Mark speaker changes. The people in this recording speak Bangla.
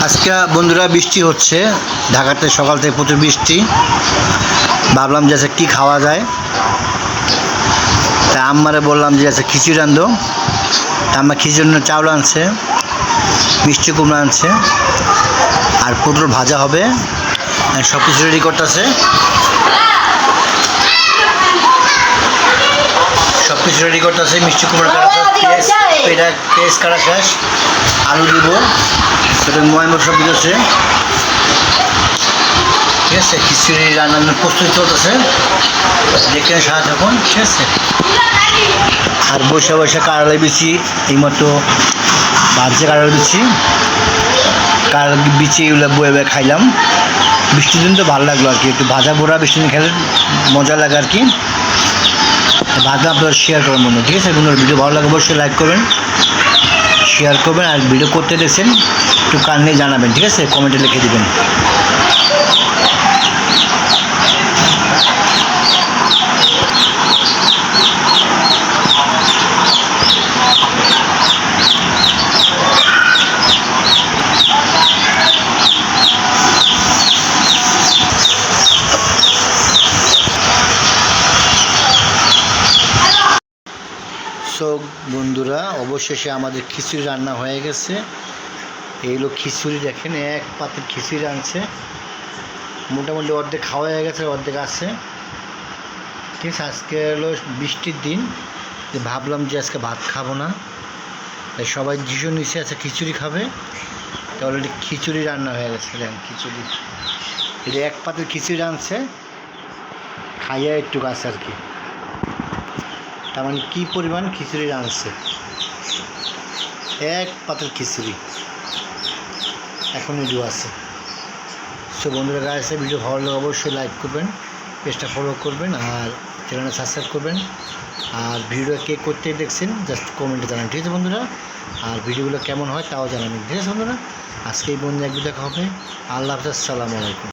Speaker 1: আজকে বন্ধুরা বৃষ্টি হচ্ছে, ঢাকাতে সকাল থেকে প্রচুর বৃষ্টি। ভাবলাম যে কী খাওয়া যায়, তা আম্মারে বললাম যে খিচুড়ি রান্ধো। তা আম্মা খিচুড়ির জন্য চাউল আনছে, মিষ্টি কুমড়া আনছে, আর পটল ভাজা হবে। সব কিছু রেডি করতেছে, সব কিছু রেডি করতেছে। মিষ্টি কুমড়া কাটা শেষ, পেঁয়াজ কাটা শেষ, আলু দিব, সেটা ময়মর সব দিতেছে। ঠিক আছে, খিচুড়ি রান্নার প্রস্তুতি চলতেছে, দেখে সারা থাকুন। ঠিক আছে, আর বসে বসে কাঁড়ালে বিচি এইমাত্র ভাজছে, কাঁড়ালে বিচি এগুলো বয়ে বয়ে খাইলাম। বৃষ্টির দিন তো ভালো লাগলো আর কি, একটু ভাজা পোড়া বৃষ্টির দিন খেলে মজা লাগে আর কি। ভাজা আপনারা শেয়ার করেন বন্ধু। ঠিক আছে বন্ধুরা, ভিডিও ভালো লাগে অবশ্যই লাইক করবেন, শেয়ার করবেন, আর ভিডিও করতে দেখছেন একটু কান নিয়ে জানাবেন। ঠিক আছে, কমেন্টে লিখে দেবেন। সো বন্ধুরা, অবশেষে আমাদের খিচুড়ি রান্না হয়ে গেছে। এইগুলো খিচুড়ি দেখেন, এক পাতের খিচুড়ি আনছে, মোটামুটি অর্ধেক খাওয়া হয়ে গেছে, অর্ধেক আছে। ঠিক আছে, আজকে হলো বৃষ্টির দিন, যে ভাবলাম যে আজকে ভাত খাবো না, তাই সবাই ডিসিশন নিচে আছে খিচুড়ি খাবে। তো অলরেডি খিচুড়ি রান্না হয়ে গেছে। দেখেন খিচুড়ি, এটা এক পাতের খিচুড়ি আনছে, খাইয়া একটু আছে আর কি। তার মানে কী পরিমাণ খিচুড়ি রাঁধছে, এক পাতের খিচুড়ি এখন ভিডিও আছে। সো বন্ধুরা, গাইছে ভিডিও ভালো লাগে অবশ্যই লাইক করবেন, পেজটা ফলো করবেন, আর চ্যানেলটা সাবস্ক্রাইব করবেন। আর ভিডিও কে করতে দেখছেন জাস্ট কমেন্টে জানান। ঠিক আছে বন্ধুরা, আর ভিডিওগুলো কেমন হয় তাও জানাবেন। ঠিক আছে বন্ধুরা, আজকে এই বন্ধু এক দেখা হবে। আল্লাহ হাফেজ, আসসালামু আলাইকুম।